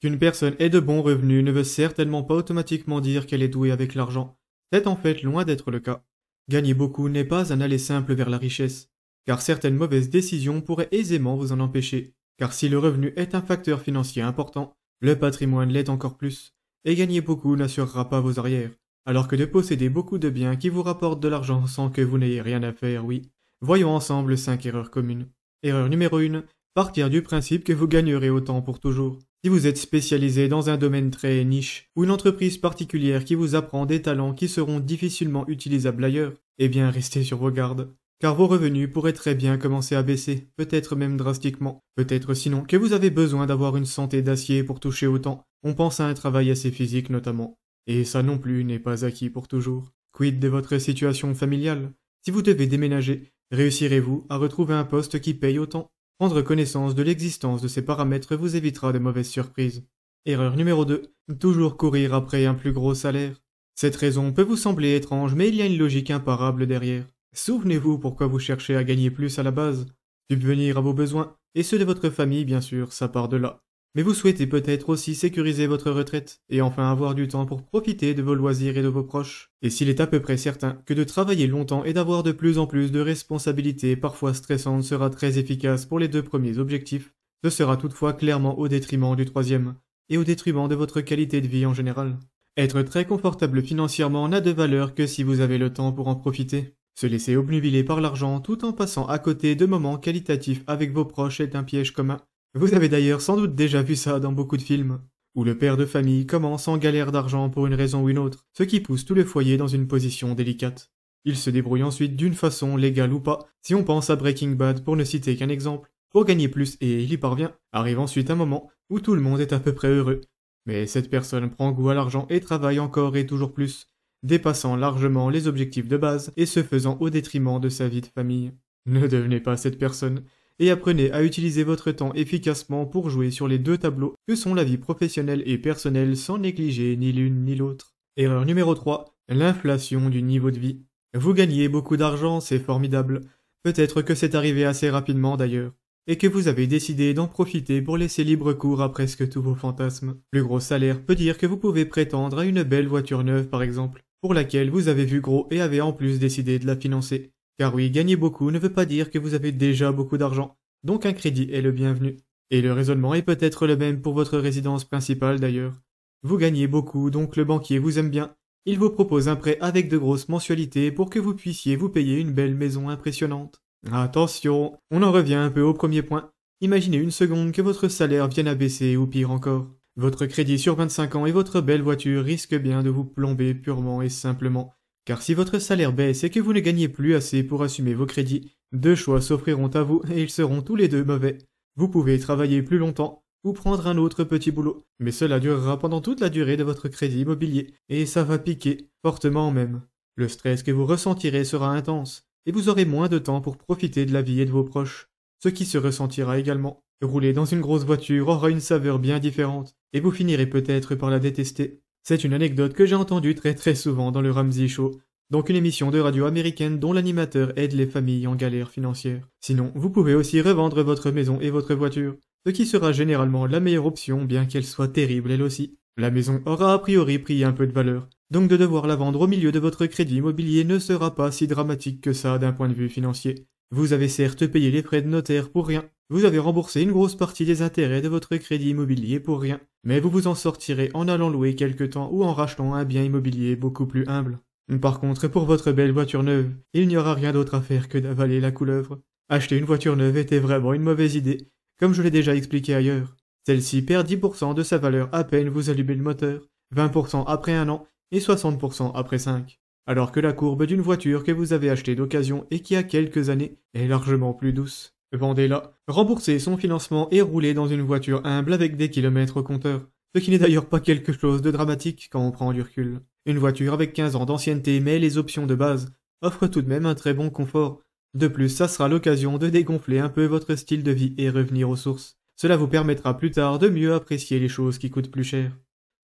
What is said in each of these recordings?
Qu'une personne ait de bons revenus ne veut certainement pas automatiquement dire qu'elle est douée avec l'argent. C'est en fait loin d'être le cas. Gagner beaucoup n'est pas un aller simple vers la richesse, car certaines mauvaises décisions pourraient aisément vous en empêcher. Car si le revenu est un facteur financier important, le patrimoine l'est encore plus, et gagner beaucoup n'assurera pas vos arrières, alors que de posséder beaucoup de biens qui vous rapportent de l'argent sans que vous n'ayez rien à faire, oui. Voyons ensemble 5 erreurs communes. Erreur numéro 1, partir du principe que vous gagnerez autant pour toujours. Si vous êtes spécialisé dans un domaine très niche, ou une entreprise particulière qui vous apprend des talents qui seront difficilement utilisables ailleurs, eh bien restez sur vos gardes. Car vos revenus pourraient très bien commencer à baisser, peut-être même drastiquement. Peut-être sinon que vous avez besoin d'avoir une santé d'acier pour toucher autant. On pense à un travail assez physique notamment. Et ça non plus n'est pas acquis pour toujours. Quid de votre situation familiale? Si vous devez déménager, réussirez-vous à retrouver un poste qui paye autant? Prendre connaissance de l'existence de ces paramètres vous évitera de mauvaises surprises. Erreur numéro 2. Toujours courir après un plus gros salaire. Cette raison peut vous sembler étrange, mais il y a une logique imparable derrière. Souvenez-vous pourquoi vous cherchez à gagner plus à la base. Subvenir à vos besoins, et ceux de votre famille bien sûr, ça part de là. Mais vous souhaitez peut-être aussi sécuriser votre retraite, et enfin avoir du temps pour profiter de vos loisirs et de vos proches. Et s'il est à peu près certain que de travailler longtemps et d'avoir de plus en plus de responsabilités parfois stressantes sera très efficace pour les 2 premiers objectifs, ce sera toutefois clairement au détriment du troisième, et au détriment de votre qualité de vie en général. Être très confortable financièrement n'a de valeur que si vous avez le temps pour en profiter. Se laisser obnubiler par l'argent tout en passant à côté de moments qualitatifs avec vos proches est un piège commun. Vous avez d'ailleurs sans doute déjà vu ça dans beaucoup de films, où le père de famille commence en galère d'argent pour une raison ou une autre, ce qui pousse tout le foyer dans une position délicate. Il se débrouille ensuite d'une façon légale ou pas, si on pense à Breaking Bad pour ne citer qu'un exemple. Pour gagner plus, et il y parvient, arrive ensuite un moment où tout le monde est à peu près heureux. Mais cette personne prend goût à l'argent et travaille encore et toujours plus, dépassant largement les objectifs de base et se faisant au détriment de sa vie de famille. Ne devenez pas cette personne, et apprenez à utiliser votre temps efficacement pour jouer sur les 2 tableaux que sont la vie professionnelle et personnelle sans négliger ni l'une ni l'autre. Erreur numéro 3, l'inflation du niveau de vie. Vous gagnez beaucoup d'argent, c'est formidable. Peut-être que c'est arrivé assez rapidement d'ailleurs, et que vous avez décidé d'en profiter pour laisser libre cours à presque tous vos fantasmes. Plus gros salaire peut dire que vous pouvez prétendre à une belle voiture neuve par exemple, pour laquelle vous avez vu gros et avez en plus décidé de la financer. Car oui, gagner beaucoup ne veut pas dire que vous avez déjà beaucoup d'argent, donc un crédit est le bienvenu. Et le raisonnement est peut-être le même pour votre résidence principale d'ailleurs. Vous gagnez beaucoup, donc le banquier vous aime bien. Il vous propose un prêt avec de grosses mensualités pour que vous puissiez vous payer une belle maison impressionnante. Attention, on en revient un peu au premier point. Imaginez une seconde que votre salaire vienne à baisser ou pire encore. Votre crédit sur 25 ans et votre belle voiture risquent bien de vous plomber purement et simplement. Car si votre salaire baisse et que vous ne gagnez plus assez pour assumer vos crédits, 2 choix s'offriront à vous et ils seront tous les 2 mauvais. Vous pouvez travailler plus longtemps ou prendre un autre petit boulot, mais cela durera pendant toute la durée de votre crédit immobilier et ça va piquer, fortement même. Le stress que vous ressentirez sera intense et vous aurez moins de temps pour profiter de la vie et de vos proches, ce qui se ressentira également. Rouler dans une grosse voiture aura une saveur bien différente et vous finirez peut-être par la détester. C'est une anecdote que j'ai entendue très souvent dans le Ramsey Show, donc une émission de radio américaine dont l'animateur aide les familles en galère financière. Sinon, vous pouvez aussi revendre votre maison et votre voiture, ce qui sera généralement la meilleure option bien qu'elle soit terrible elle aussi. La maison aura a priori pris un peu de valeur, donc de devoir la vendre au milieu de votre crédit immobilier ne sera pas si dramatique que ça d'un point de vue financier. Vous avez certes payé les frais de notaire pour rien, vous avez remboursé une grosse partie des intérêts de votre crédit immobilier pour rien, mais vous vous en sortirez en allant louer quelque temps ou en rachetant un bien immobilier beaucoup plus humble. Par contre, pour votre belle voiture neuve, il n'y aura rien d'autre à faire que d'avaler la couleuvre. Acheter une voiture neuve était vraiment une mauvaise idée, comme je l'ai déjà expliqué ailleurs. Celle-ci perd 10% de sa valeur à peine vous allumez le moteur, 20% après 1 an et 60% après 5. Alors que la courbe d'une voiture que vous avez achetée d'occasion et qui a quelques années est largement plus douce. Vendez-la, remboursez son financement et roulez dans une voiture humble avec des kilomètres au compteur, ce qui n'est d'ailleurs pas quelque chose de dramatique quand on prend du recul. Une voiture avec 15 ans d'ancienneté mais les options de base offrent tout de même un très bon confort. De plus, ça sera l'occasion de dégonfler un peu votre style de vie et revenir aux sources. Cela vous permettra plus tard de mieux apprécier les choses qui coûtent plus cher.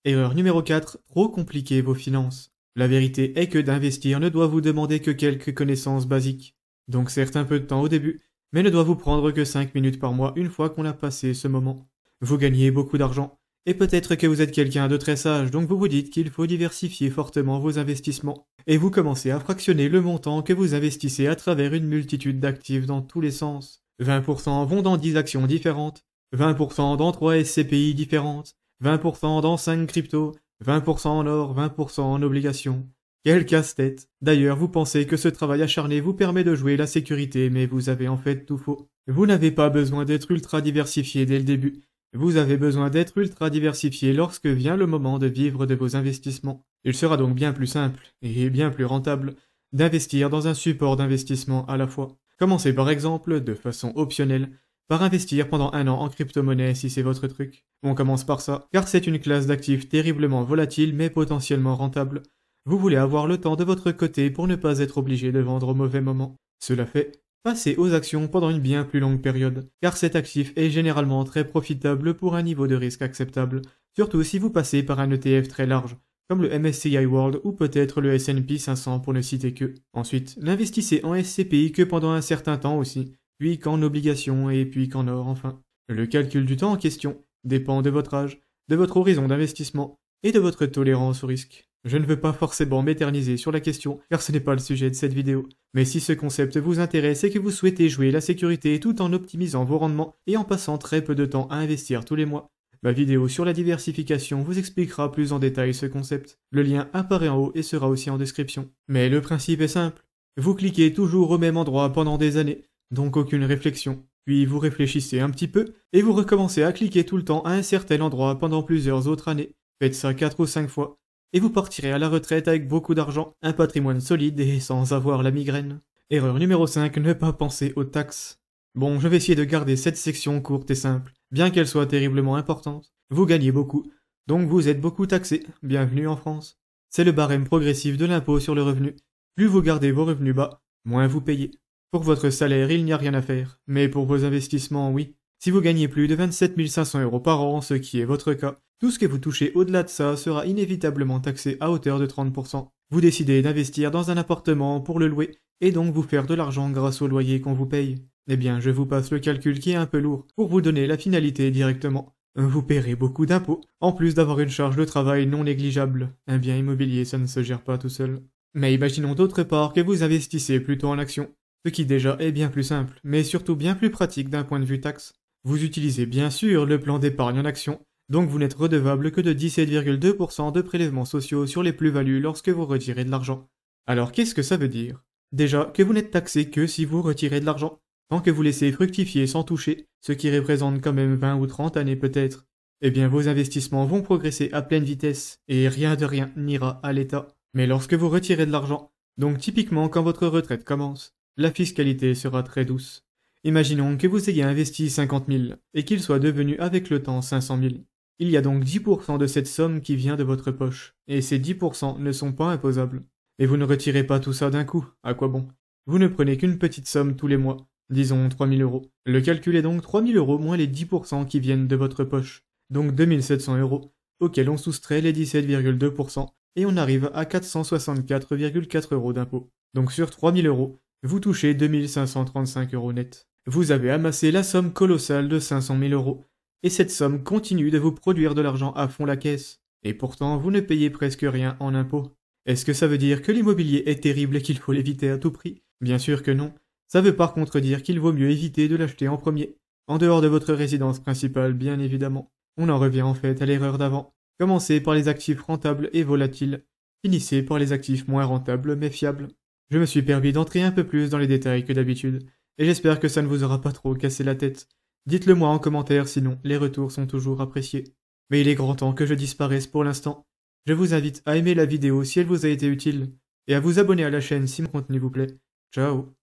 Erreur numéro 4, trop compliquer vos finances. La vérité est que d'investir ne doit vous demander que quelques connaissances basiques. Donc certes un peu de temps au début, mais ne doit vous prendre que 5 minutes par mois une fois qu'on a passé ce moment. Vous gagnez beaucoup d'argent, Et peut-être que vous êtes quelqu'un de très sage, donc vous vous dites qu'il faut diversifier fortement vos investissements. Et vous commencez à fractionner le montant que vous investissez à travers une multitude d'actifs dans tous les sens. 20% vont dans 10 actions différentes, 20% dans 3 SCPI différentes, 20% dans 5 cryptos, 20% en or, 20% en obligations. Quel casse-tête! D'ailleurs, vous pensez que ce travail acharné vous permet de jouer la sécurité, mais vous avez en fait tout faux. Vous n'avez pas besoin d'être ultra diversifié dès le début. Vous avez besoin d'être ultra diversifié lorsque vient le moment de vivre de vos investissements. Il sera donc bien plus simple, et bien plus rentable, d'investir dans un support d'investissement à la fois. Commencez par exemple, de façon optionnelle, par investir pendant 1 an en crypto-monnaie si c'est votre truc. On commence par ça, car c'est une classe d'actifs terriblement volatile mais potentiellement rentable. Vous voulez avoir le temps de votre côté pour ne pas être obligé de vendre au mauvais moment. Cela fait, passez aux actions pendant une bien plus longue période, car cet actif est généralement très profitable pour un niveau de risque acceptable, surtout si vous passez par un ETF très large, comme le MSCI World ou peut-être le S&P 500 pour ne citer que. Ensuite, n'investissez en SCPI que pendant un certain temps aussi, puis qu'en obligations et puis qu'en or enfin. Le calcul du temps en question dépend de votre âge, de votre horizon d'investissement et de votre tolérance au risque. Je ne veux pas forcément m'éterniser sur la question car ce n'est pas le sujet de cette vidéo, mais si ce concept vous intéresse et que vous souhaitez jouer la sécurité tout en optimisant vos rendements et en passant très peu de temps à investir tous les mois, ma vidéo sur la diversification vous expliquera plus en détail ce concept. Le lien apparaît en haut et sera aussi en description. Mais le principe est simple. Vous cliquez toujours au même endroit pendant des années, donc aucune réflexion. Puis vous réfléchissez un petit peu et vous recommencez à cliquer tout le temps à un certain endroit pendant plusieurs autres années. Faites ça 4 ou 5 fois. Et vous partirez à la retraite avec beaucoup d'argent, un patrimoine solide et sans avoir la migraine. Erreur numéro 5, ne pas penser aux taxes. Bon, je vais essayer de garder cette section courte et simple, bien qu'elle soit terriblement importante. Vous gagnez beaucoup, donc vous êtes beaucoup taxé. Bienvenue en France. C'est le barème progressif de l'impôt sur le revenu. Plus vous gardez vos revenus bas, moins vous payez. Pour votre salaire, il n'y a rien à faire, mais pour vos investissements, oui. Si vous gagnez plus de 27 500 € par an, ce qui est votre cas, tout ce que vous touchez au-delà de ça sera inévitablement taxé à hauteur de 30%. Vous décidez d'investir dans un appartement pour le louer, et donc vous faire de l'argent grâce au loyer qu'on vous paye. Eh bien, je vous passe le calcul qui est un peu lourd, pour vous donner la finalité directement. Vous paierez beaucoup d'impôts, en plus d'avoir une charge de travail non négligeable. Un bien immobilier, ça ne se gère pas tout seul. Mais imaginons d'autre part que vous investissez plutôt en actions, ce qui déjà est bien plus simple, mais surtout bien plus pratique d'un point de vue taxe. Vous utilisez bien sûr le plan d'épargne en action, donc vous n'êtes redevable que de 17,2% de prélèvements sociaux sur les plus-values lorsque vous retirez de l'argent. Alors qu'est-ce que ça veut dire? Déjà que vous n'êtes taxé que si vous retirez de l'argent, tant que vous laissez fructifier sans toucher, ce qui représente quand même 20 ou 30 années peut-être. Eh bien vos investissements vont progresser à pleine vitesse, et rien de rien n'ira à l'État. Mais lorsque vous retirez de l'argent, donc typiquement quand votre retraite commence, la fiscalité sera très douce. Imaginons que vous ayez investi 50 000 et qu'il soit devenu avec le temps 500 000. Il y a donc 10% de cette somme qui vient de votre poche, et ces 10% ne sont pas imposables. Et vous ne retirez pas tout ça d'un coup, à quoi bon? Vous ne prenez qu'une petite somme tous les mois, disons 3 000 €. Le calcul est donc 3 000 € moins les 10% qui viennent de votre poche, donc 2 700 €, auxquels on soustrait les 17,2%, et on arrive à 464,4 € d'impôt. Donc sur 3 000 €, vous touchez 2 535 € net. Vous avez amassé la somme colossale de 500 000 €, et cette somme continue de vous produire de l'argent à fond la caisse. Et pourtant, vous ne payez presque rien en impôts. Est-ce que ça veut dire que l'immobilier est terrible et qu'il faut l'éviter à tout prix? Bien sûr que non. Ça veut par contre dire qu'il vaut mieux éviter de l'acheter en premier, en dehors de votre résidence principale bien évidemment. On en revient en fait à l'erreur d'avant. Commencez par les actifs rentables et volatiles. Finissez par les actifs moins rentables mais fiables. Je me suis permis d'entrer un peu plus dans les détails que d'habitude, et j'espère que ça ne vous aura pas trop cassé la tête. Dites-le moi en commentaire sinon, les retours sont toujours appréciés. Mais il est grand temps que je disparaisse pour l'instant. Je vous invite à aimer la vidéo si elle vous a été utile, et à vous abonner à la chaîne si mon contenu vous plaît. Ciao.